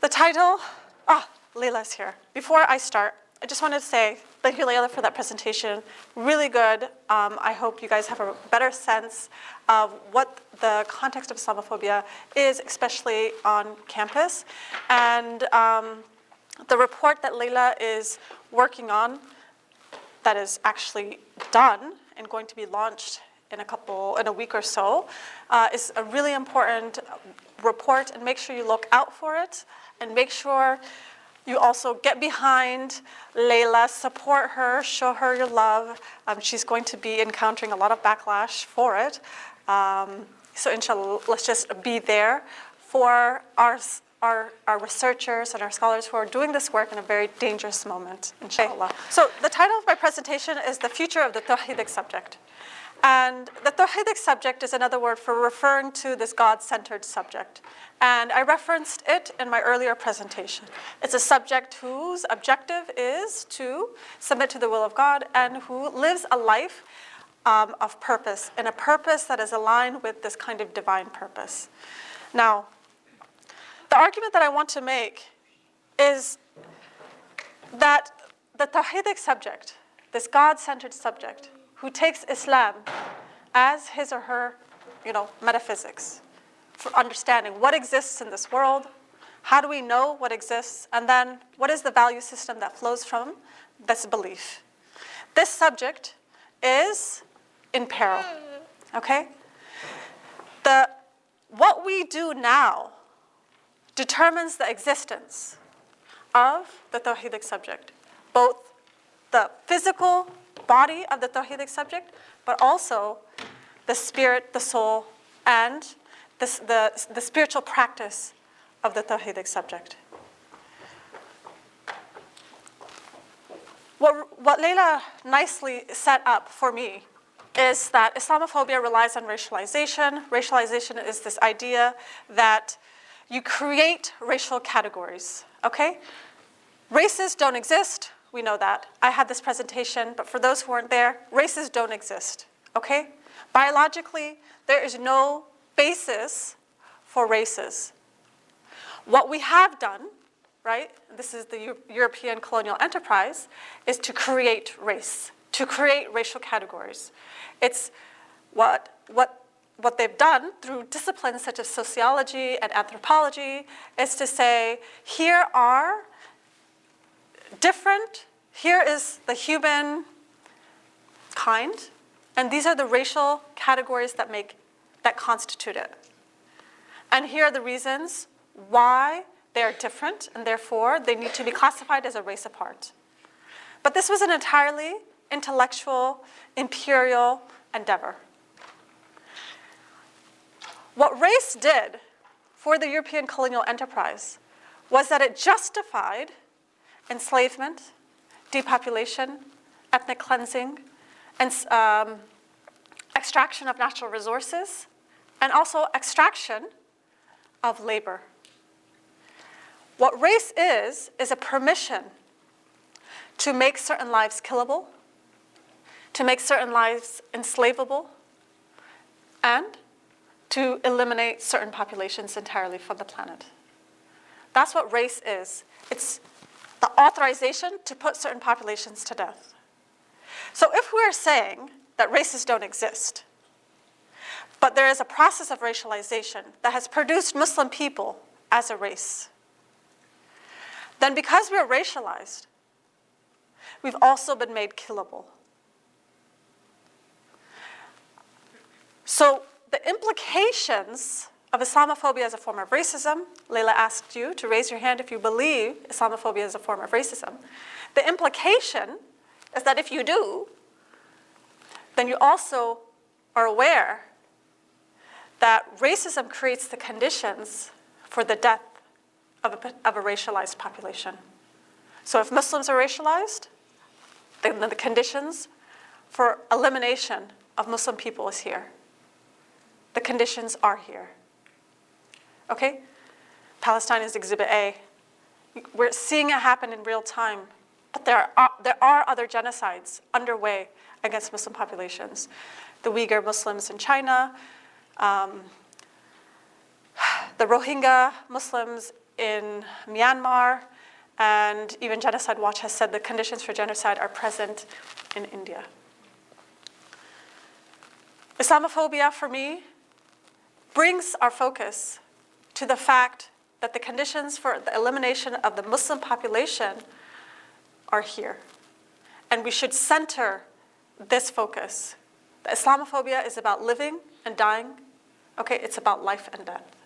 The title, Layla's here. Before I start, I just wanted to say thank you, Layla, for that presentation. Really good. I hope you guys have a better sense of what the context of Islamophobia is, especially on campus. And the report that Layla is working on, that is actually done and going to be launched in a week or so, is a really important report, and make sure you look out for it, and make sure you also get behind Layla, support her, show her your love. She's going to be encountering a lot of backlash for it. So inshallah, let's just be there for our researchers and our scholars who are doing this work in a very dangerous moment, inshallah. So the title of my presentation is The Future of the Tawhid Subject. And the Tawhid subject is another word for referring to this God-centered subject. And I referenced it in my earlier presentation. It's a subject whose objective is to submit to the will of God and who lives a life of purpose, and a purpose that is aligned with this kind of divine purpose. Now, the argument that I want to make is that the Tawhid subject, this God-centered subject, who takes Islam as his or her, metaphysics for understanding what exists in this world, how do we know what exists, and then what is the value system that flows from this belief. This subject is in peril, okay? What we do now determines the existence of the Tawhidic subject, both the physical body of the Tawhidic subject, but also the spirit, the soul, and the spiritual practice of the Tawhidic subject. What Layla nicely set up for me is that Islamophobia relies on racialization. Racialization is this idea that you create racial categories, okay? Races don't exist. We know that. I had this presentation, but for those who weren't there, races don't exist, okay? Biologically, there is no basis for races. What we have done, right, this is the European colonial enterprise, is to create race, to create racial categories. It's what they've done through disciplines such as sociology and anthropology is to say, here is the human kind, and these are the racial categories that constitute it. And here are the reasons why they are different, and therefore they need to be classified as a race apart. But this was an entirely intellectual, imperial endeavor. What race did for the European colonial enterprise was that it justified enslavement, depopulation, ethnic cleansing, and extraction of natural resources, and also extraction of labor. What race is a permission to make certain lives killable, to make certain lives enslavable, and to eliminate certain populations entirely from the planet. That's what race is. It's the authorization to put certain populations to death. So if we're saying that races don't exist, but there is a process of racialization that has produced Muslim people as a race, then because we're racialized, we've also been made killable. So the implications of Islamophobia as a form of racism, Layla asked you to raise your hand if you believe Islamophobia is a form of racism. The implication is that if you do, then you also are aware that racism creates the conditions for the death of a racialized population. So if Muslims are racialized, then the conditions for elimination of Muslim people is here. The conditions are here. Okay? Palestine is Exhibit A. We're seeing it happen in real time, but there are other genocides underway against Muslim populations. The Uyghur Muslims in China, the Rohingya Muslims in Myanmar, and even Genocide Watch has said the conditions for genocide are present in India. Islamophobia, for me, brings our focus to the fact that the conditions for the elimination of the Muslim population are here. And we should center this focus. The Islamophobia is about living and dying. Okay, it's about life and death.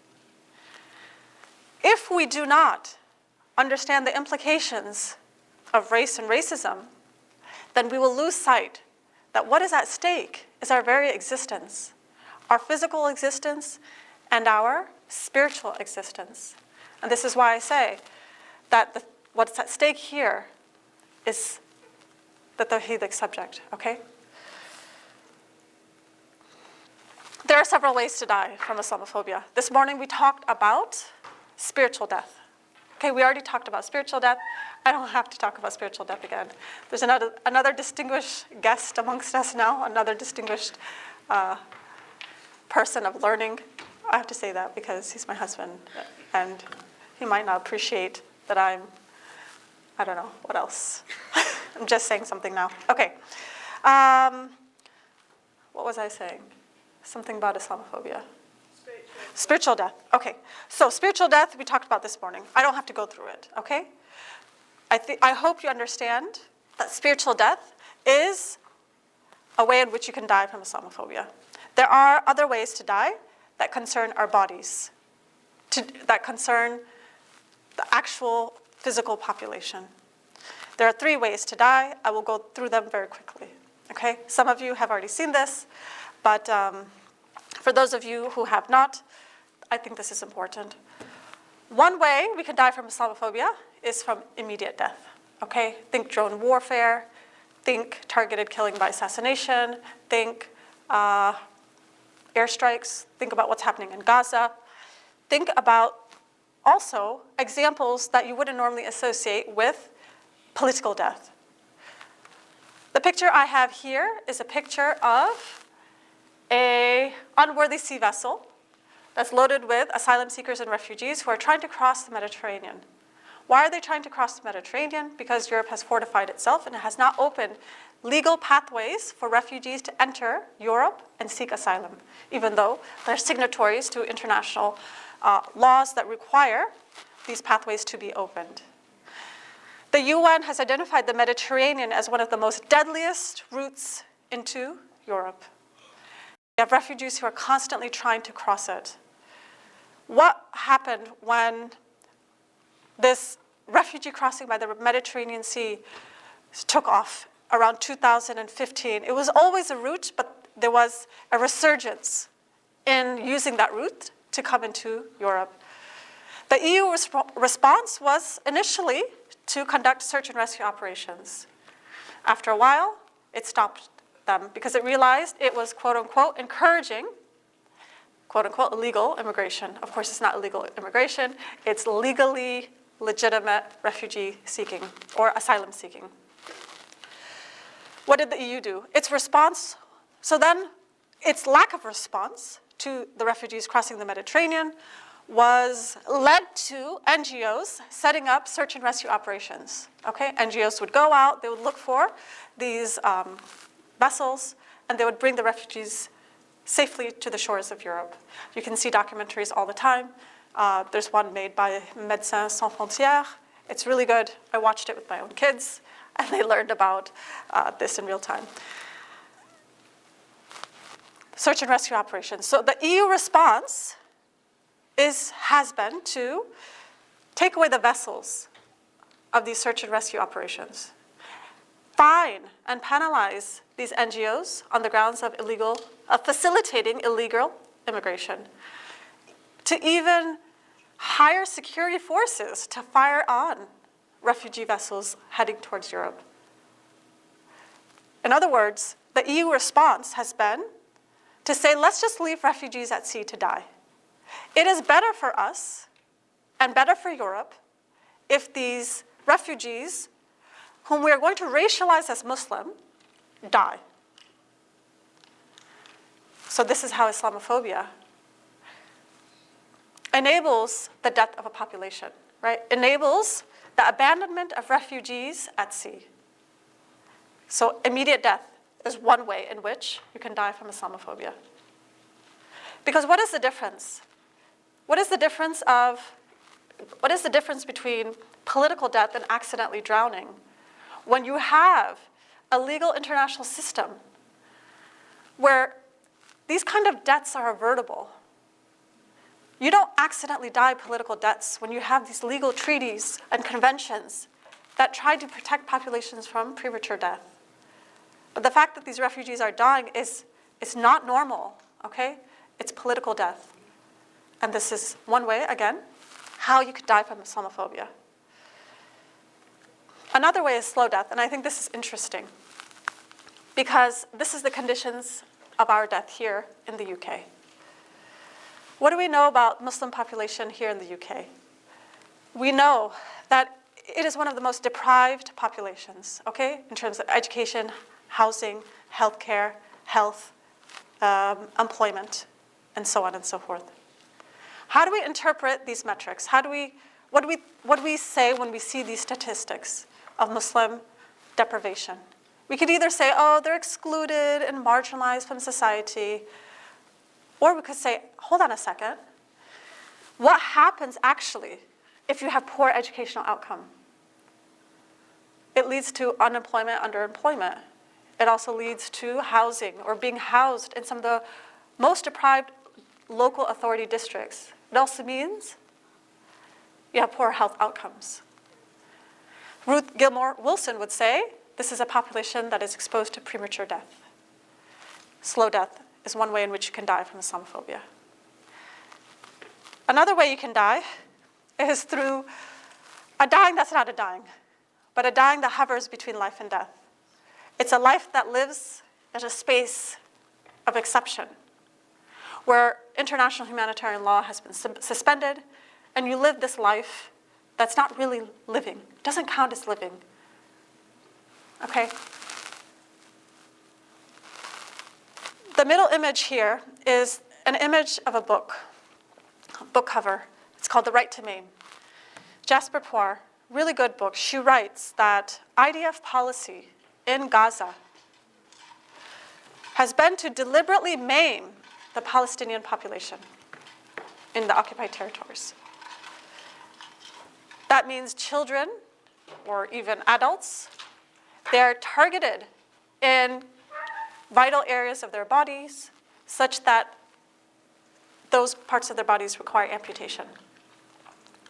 If we do not understand the implications of race and racism, then we will lose sight that what is at stake is our very existence, our physical existence and our spiritual existence. And this is why I say that what's at stake here is the Tawhid subject, okay? There are several ways to die from Islamophobia. This morning we talked about spiritual death. Okay, we already talked about spiritual death. I don't have to talk about spiritual death again. There's another distinguished guest amongst us now, another distinguished person of learning. I have to say that because he's my husband, and he might not appreciate that I don't know, what else? I'm just saying something now. Okay. What was I saying? Something about Islamophobia. Spiritual death. Okay. So spiritual death, we talked about this morning. I don't have to go through it, okay? I hope you understand that spiritual death is a way in which you can die from Islamophobia. There are other ways to die that concern our bodies, that concern the actual physical population. There are 3 ways to die. I will go through them very quickly, okay? Some of you have already seen this, but for those of you who have not, I think this is important. One way we can die from Islamophobia is from immediate death, okay? Think drone warfare, think targeted killing by assassination, think airstrikes, think about what's happening in Gaza. Think about also examples that you wouldn't normally associate with political death. The picture I have here is a picture of an unworthy sea vessel that's loaded with asylum seekers and refugees who are trying to cross the Mediterranean. Why are they trying to cross the Mediterranean? Because Europe has fortified itself and it has not opened legal pathways for refugees to enter Europe and seek asylum, even though they're signatories to international laws that require these pathways to be opened. The UN has identified the Mediterranean as one of the most deadliest routes into Europe. We have refugees who are constantly trying to cross it. What happened when this refugee crossing by the Mediterranean Sea took off around 2015? It was always a route, but there was a resurgence in using that route to come into Europe. The EU response was initially to conduct search and rescue operations. After a while, it stopped them because it realized it was, quote unquote, encouraging, quote unquote, illegal immigration. Of course, it's not illegal immigration, it's legally legitimate refugee seeking or asylum seeking. What did the EU do? Its response, so then its lack of response to the refugees crossing the Mediterranean was led to NGOs setting up search and rescue operations. Okay, NGOs would go out, they would look for these vessels, and they would bring the refugees safely to the shores of Europe. You can see documentaries all the time. There's one made by Médecins Sans Frontières. It's really good. I watched it with my own kids, and they learned about this in real time. Search and rescue operations. So the EU response has been to take away the vessels of these search and rescue operations, fine and penalize these NGOs on the grounds of facilitating illegal immigration, to even hire security forces to fire on refugee vessels heading towards Europe. In other words, the EU response has been to say, let's just leave refugees at sea to die. It is better for us and better for Europe if these refugees, whom we are going to racialize as Muslim, die. So this is how Islamophobia enables the death of a population, right? Enables the abandonment of refugees at sea. So immediate death is one way in which you can die from Islamophobia. Because what is the difference? What is the difference between political death and accidentally drowning when you have a legal international system where these kind of deaths are avertible? You don't accidentally die political deaths when you have these legal treaties and conventions that try to protect populations from premature death. But the fact that these refugees are dying is not normal, okay? It's political death. And this is one way, again, how you could die from Islamophobia. Another way is slow death, and I think this is interesting because this is the conditions of our death here in the UK. What do we know about Muslim population here in the UK? We know that it is one of the most deprived populations, okay, in terms of education, housing, healthcare, health, employment, and so on and so forth. How do we interpret these metrics? What do we say when we see these statistics of Muslim deprivation? We could either say, oh, they're excluded and marginalized from society, or we could say, hold on a second. What happens actually if you have poor educational outcome? It leads to unemployment, underemployment. It also leads to housing or being housed in some of the most deprived local authority districts. It also means you have poor health outcomes. Ruth Gilmore Wilson would say, this is a population that is exposed to premature death. Slow death is one way in which you can die from Islamophobia. Another way you can die is through a dying that's not a dying, but a dying that hovers between life and death. It's a life that lives at a space of exception, where international humanitarian law has been suspended, and you live this life that's not really living. It doesn't count as living. Okay? The middle image here is an image of a book cover. It's called The Right to Maim. Jasper Poir, really good book. She writes that IDF policy in Gaza has been to deliberately maim the Palestinian population in the occupied territories. That means children or even adults, they're targeted in vital areas of their bodies such that those parts of their bodies require amputation.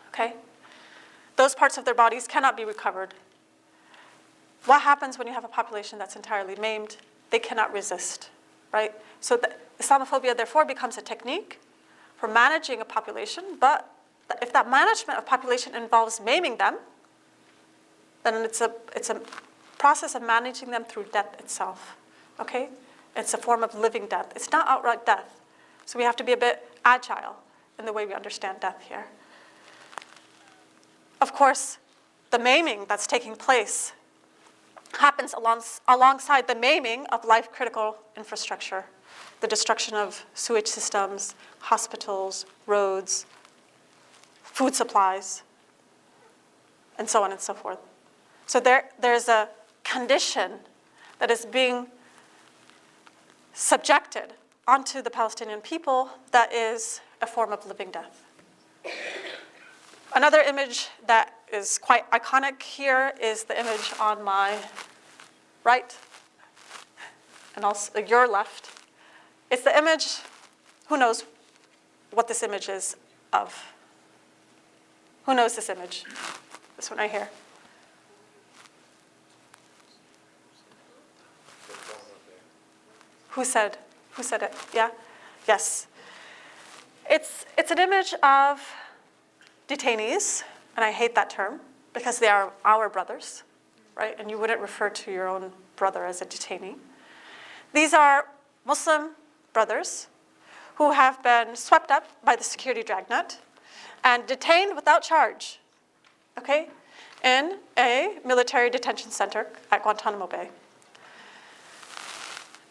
Okay? Those parts of their bodies cannot be recovered. What happens when you have a population that's entirely maimed? They cannot resist, right? So Islamophobia, therefore, becomes a technique for managing a population, but if that management of population involves maiming them, then it's a process of managing them through death itself, okay? It's a form of living death. It's not outright death. So we have to be a bit agile in the way we understand death here. Of course, the maiming that's taking place happens alongside the maiming of life-critical infrastructure, the destruction of sewage systems, hospitals, roads, food supplies, and so on and so forth. So there's a condition that is being subjected onto the Palestinian people that is a form of living death. Another image that is quite iconic here is the image on my right, and also your left. It's the image, who knows what this image is of? Who knows this image? This one right here. Who said it? Yeah? Yes. It's an image of detainees, and I hate that term because they are our brothers, right? And you wouldn't refer to your own brother as a detainee. These are Muslim brothers who have been swept up by the security dragnet and detained without charge, okay, in a military detention center at Guantanamo Bay.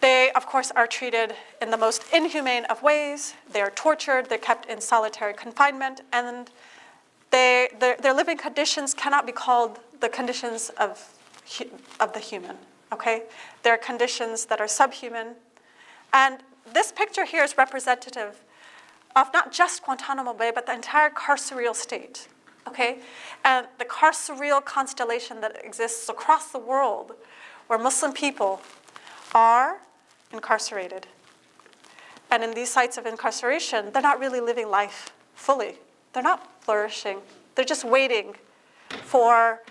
They, of course, are treated in the most inhumane of ways. They are tortured. They're kept in solitary confinement. And their living conditions cannot be called the conditions of the human, okay? They're conditions that are subhuman. And this picture here is representative of not just Guantanamo Bay, but the entire carceral state, okay? And the carceral constellation that exists across the world where Muslim people are incarcerated. And in these sites of incarceration, they're not really living life fully. They're not flourishing. They're just waiting for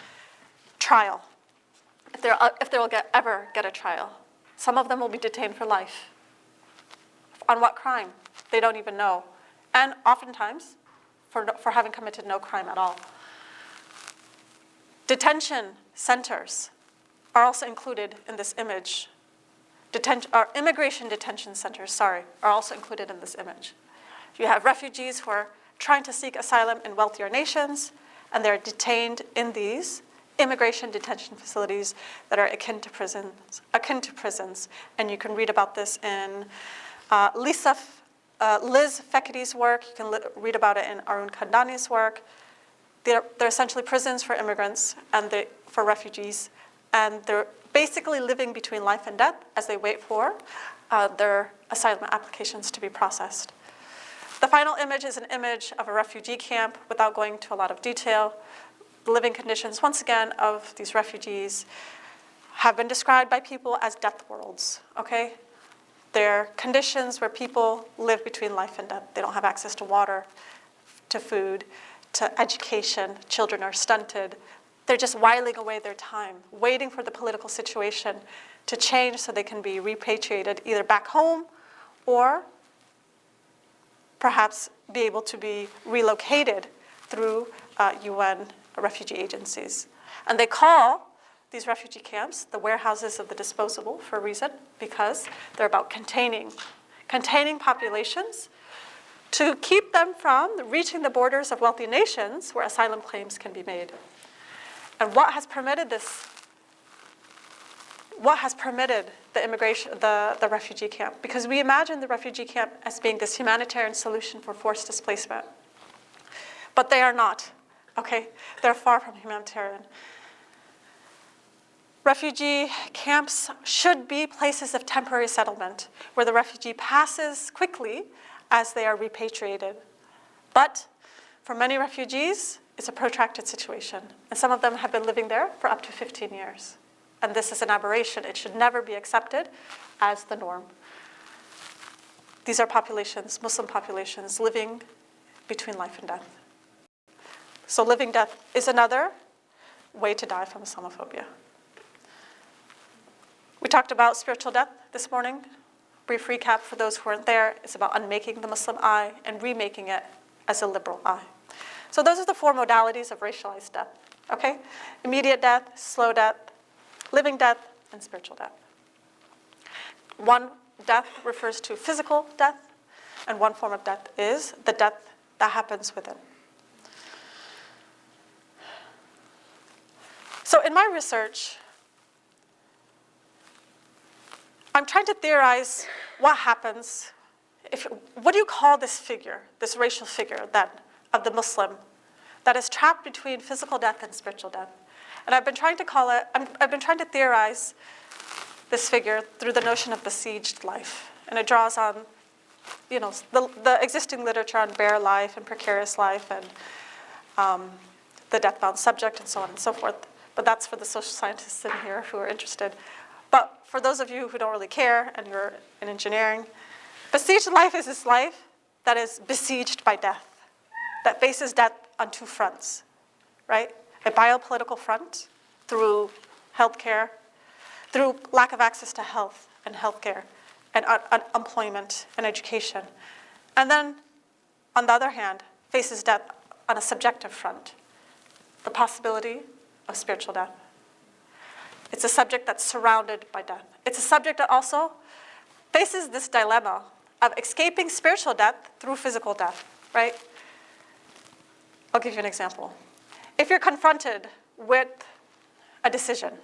trial, if they will ever get a trial. Some of them will be detained for life. On what crime? They don't even know. And oftentimes, for having committed no crime at all. Detention centers are also included in this image. Immigration detention centers, are also included in this image. You have refugees who are trying to seek asylum in wealthier nations, and they're detained in these immigration detention facilities that are akin to prisons. And you can read about this in Liz Feketi's work. You can read about it in Arun Kandani's work. They're essentially prisons for immigrants and for refugees. And they're basically living between life and death as they wait for their asylum applications to be processed. The final image is an image of a refugee camp without going into a lot of detail. The living conditions, once again, of these refugees have been described by people as death worlds, okay? They're conditions where people live between life and death. They don't have access to water, to food, to education. Children are stunted. They're just whiling away their time, waiting for the political situation to change so they can be repatriated either back home or perhaps be able to be relocated through UN refugee agencies. And they call these refugee camps the warehouses of the disposable for a reason, because they're about containing populations to keep them from reaching the borders of wealthy nations where asylum claims can be made. And what has permitted this? What has permitted the refugee camp? Because we imagine the refugee camp as being this humanitarian solution for forced displacement. But they are not, okay? They're far from humanitarian. Refugee camps should be places of temporary settlement where the refugee passes quickly as they are repatriated. But for many refugees, it's a protracted situation. And some of them have been living there for up to 15 years. And this is an aberration. It should never be accepted as the norm. These are populations, Muslim populations, living between life and death. So living death is another way to die from Islamophobia. We talked about spiritual death this morning. Brief recap for those who weren't there. It's about unmaking the Muslim eye and remaking it as a liberal eye. So those are the four modalities of racialized death, okay? Immediate death, slow death, living death, and spiritual death. One death refers to physical death, and one form of death is the death that happens within. So in my research, I'm trying to theorize what happens what do you call this figure, this racial figure of the Muslim that is trapped between physical death and spiritual death? And I've been trying to theorize this figure through the notion of besieged life. And it draws on, the existing literature on bare life and precarious life and the death-bound subject and so on and so forth. But that's for the social scientists in here who are interested. But for those of you who don't really care and you're in engineering, besieged life is this life that is besieged by death, that faces death on two fronts, right? A biopolitical front through healthcare, through lack of access to health and healthcare, and unemployment and education. And then, on the other hand, faces death on a subjective front, the possibility of spiritual death. It's a subject that's surrounded by death. It's a subject that also faces this dilemma of escaping spiritual death through physical death, right? I'll give you an example. If you're confronted with a decision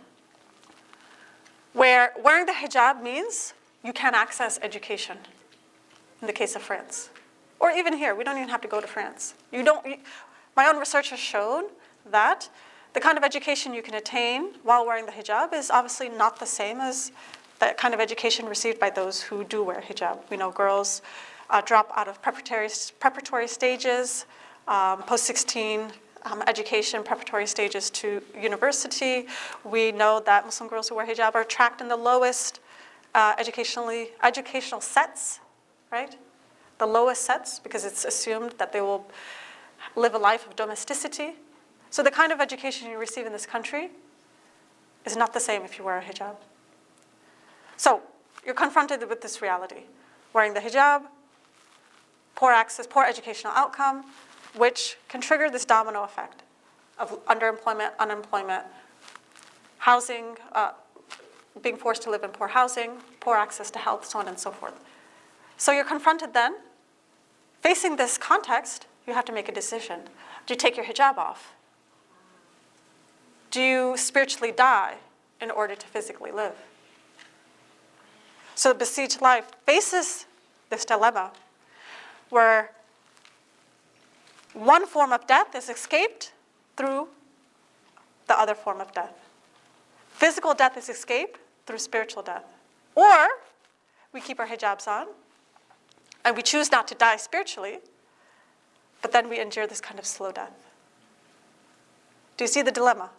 where wearing the hijab means you can't access education in the case of France. Or even here, we don't even have to go to France. My own research has shown that the kind of education you can attain while wearing the hijab is obviously not the same as the kind of education received by those who do wear hijab. We know girls drop out of preparatory stages, post-16 education, preparatory stages to university. We know that Muslim girls who wear hijab are tracked in the lowest educational sets, right? The lowest sets, because it's assumed that they will live a life of domesticity. So the kind of education you receive in this country is not the same if you wear a hijab. So you're confronted with this reality. Wearing the hijab, poor access, poor educational outcome, which can trigger this domino effect of underemployment, unemployment, housing, being forced to live in poor housing, poor access to health, so on and so forth. So you're confronted then, facing this context, you have to make a decision. Do you take your hijab off? Do you spiritually die in order to physically live? So the besieged life faces this dilemma where one form of death is escaped through the other form of death. Physical death is escaped through spiritual death. Or we keep our hijabs on and we choose not to die spiritually, but then we endure this kind of slow death. Do you see the dilemma?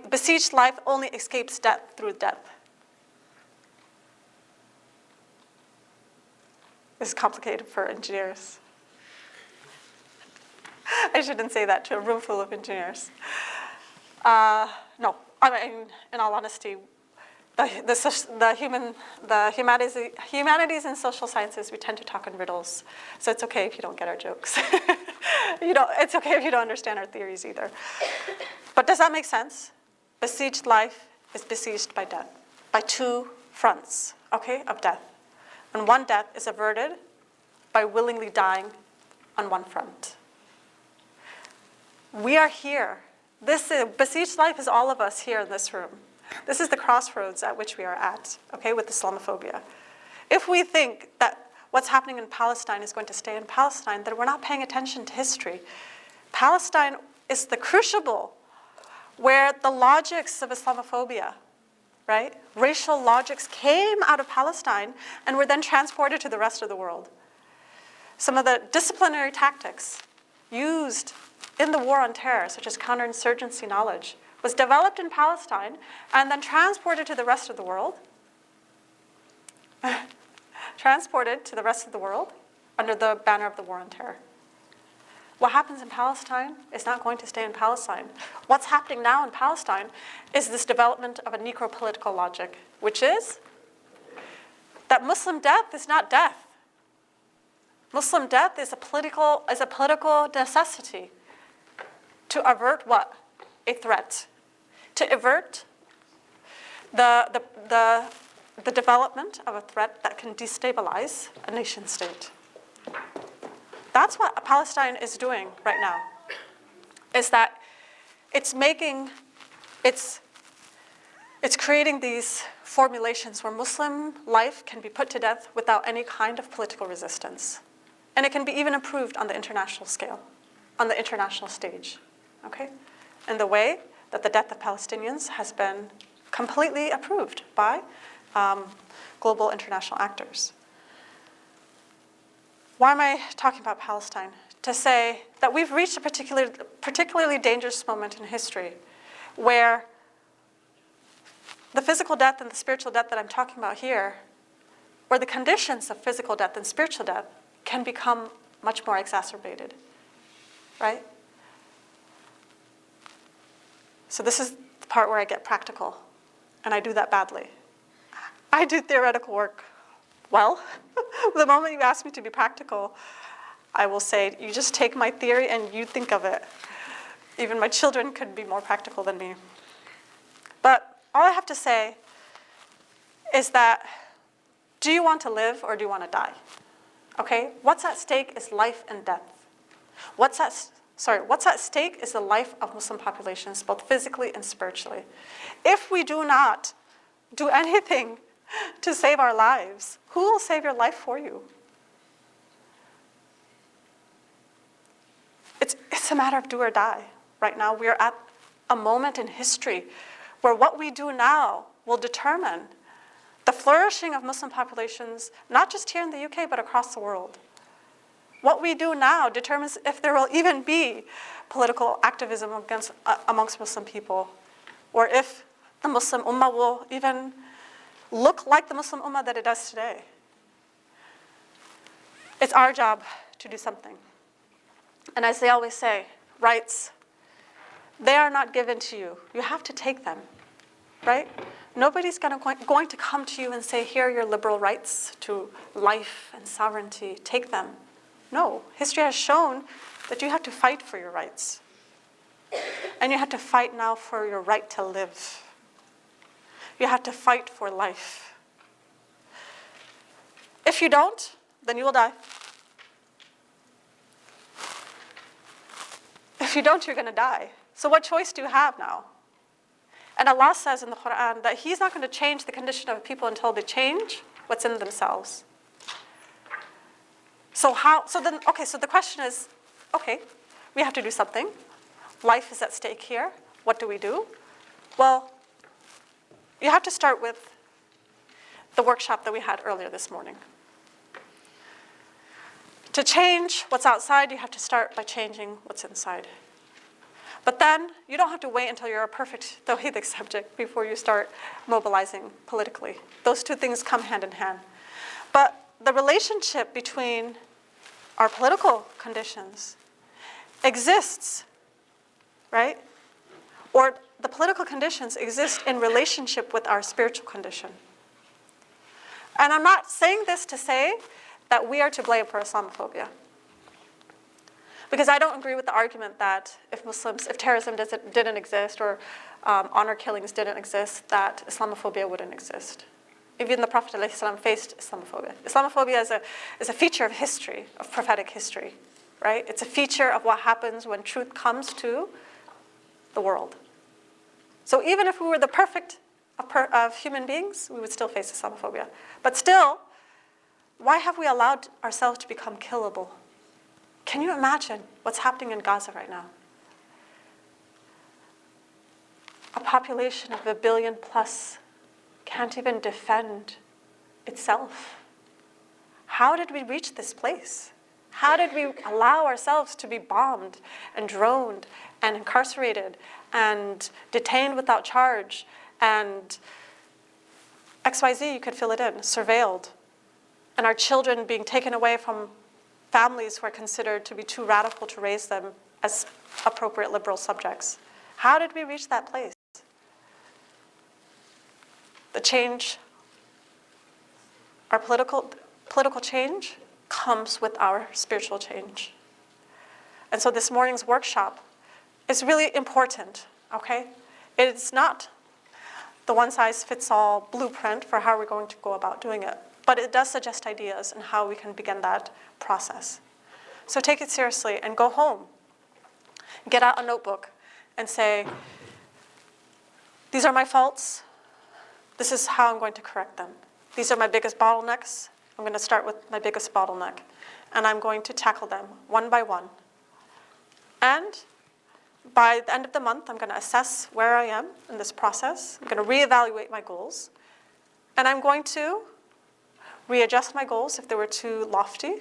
Besieged life only escapes death through death. This is complicated for engineers. I shouldn't say that to a room full of engineers. No, I mean, in all honesty, the humanities and social sciences, we tend to talk in riddles. So it's okay if you don't get our jokes. It's okay if you don't understand our theories either. But does that make sense? Besieged life is besieged by death, by two fronts, okay, of death. And one death is averted by willingly dying on one front. We are here. Besieged life is all of us here in this room. This is the crossroads at which we are at, okay, with Islamophobia. If we think that what's happening in Palestine is going to stay in Palestine, then we're not paying attention to history. Palestine is the crucible where the logics of Islamophobia, right, racial logics came out of Palestine and were then transported to the rest of the world. Some of the disciplinary tactics used in the war on terror, such as counterinsurgency knowledge, was developed in Palestine and then transported to the rest of the world. Transported to the rest of the world under the banner of the war on terror. What happens in Palestine is not going to stay in Palestine. What's happening now in Palestine is this development of a necropolitical logic, which is that Muslim death is not death. Muslim death is a political necessity to avert what? A threat. To avert the development of a threat that can destabilize a nation state. That's what Palestine is doing right now, is that it's creating these formulations where Muslim life can be put to death without any kind of political resistance. And it can be even approved on the international scale, on the international stage, okay? In the way that the death of Palestinians has been completely approved by global international actors. Why am I talking about Palestine? To say that we've reached a particularly dangerous moment in history where the physical death and the spiritual death that I'm talking about here, or the conditions of physical death and spiritual death, can become much more exacerbated, right? So this is the part where I get practical, and I do that badly. I do theoretical work well. The moment you ask me to be practical, I will say, you just take my theory and you think of it. Even my children could be more practical than me. But all I have to say is that, do you want to live or do you want to die? Okay, what's at stake is life and death. What's at stake is the life of Muslim populations, both physically and spiritually. If we do not do anything to save our lives. Who will save your life for you? It's a matter of do or die. Right now, we are at a moment in history where what we do now will determine the flourishing of Muslim populations, not just here in the UK, but across the world. What we do now determines if there will even be political activism amongst Muslim people, or if the Muslim Ummah will even look like the Muslim Ummah that it does today. It's our job to do something. And as they always say, rights, they are not given to you. You have to take them, right? Nobody's going to come to you and say, here are your liberal rights to life and sovereignty. Take them. No, history has shown that you have to fight for your rights. And you have to fight now for your right to live. You have to fight for life. If you don't, then you will die. If you don't, you're going to die. So what choice do you have now? And Allah says in the Quran that He's not going to change the condition of people until they change what's in themselves. So the question is, okay, we have to do something. Life is at stake here. What do we do? Well, you have to start with the workshop that we had earlier this morning. To change what's outside, you have to start by changing what's inside. But then, you don't have to wait until you're a perfect Tawhid subject before you start mobilizing politically. Those two things come hand in hand. But the relationship between our political conditions exists, right? Or the political conditions exist in relationship with our spiritual condition. And I'm not saying this to say that we are to blame for Islamophobia. Because I don't agree with the argument that if terrorism didn't exist or honor killings didn't exist, that Islamophobia wouldn't exist. Even the Prophet ﷺ faced Islamophobia. Islamophobia is a feature of history, of prophetic history, right? It's a feature of what happens when truth comes to the world. So even if we were the perfect of human beings, we would still face Islamophobia. But still, why have we allowed ourselves to become killable? Can you imagine what's happening in Gaza right now? A population of 1 billion plus can't even defend itself. How did we reach this place? How did we allow ourselves to be bombed and droned and incarcerated and detained without charge and XYZ, you could fill it in, surveilled, and our children being taken away from families who are considered to be too radical to raise them as appropriate liberal subjects? How did we reach that place? The change, our political change comes with our spiritual change. And so this morning's workshop is really important, okay? It's not the one-size-fits-all blueprint for how we're going to go about doing it, but it does suggest ideas on how we can begin that process. So take it seriously and go home. Get out a notebook and say, these are my faults. This is how I'm going to correct them. These are my biggest bottlenecks. I'm going to start with my biggest bottleneck, and I'm going to tackle them one by one. And by the end of the month, I'm going to assess where I am in this process. I'm going to reevaluate my goals, and I'm going to readjust my goals if they were too lofty,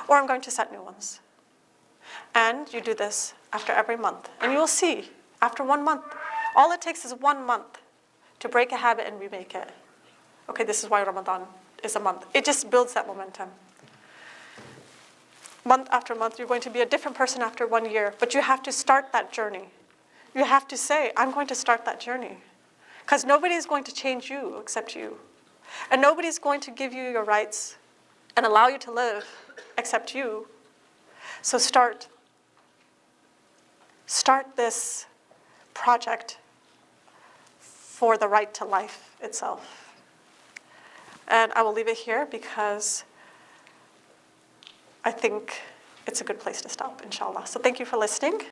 or I'm going to set new ones. And you do this after every month, and you will see, after 1 month, all it takes is 1 month to break a habit and remake it. Okay, this is why Ramadan is a month. It just builds that momentum. Month after month, you're going to be a different person after 1 year, but you have to start that journey. You have to say, I'm going to start that journey. Because nobody is going to change you except you. And nobody's going to give you your rights and allow you to live except you. So start this project for the right to life itself. And I will leave it here because I think it's a good place to stop, inshallah. So thank you for listening.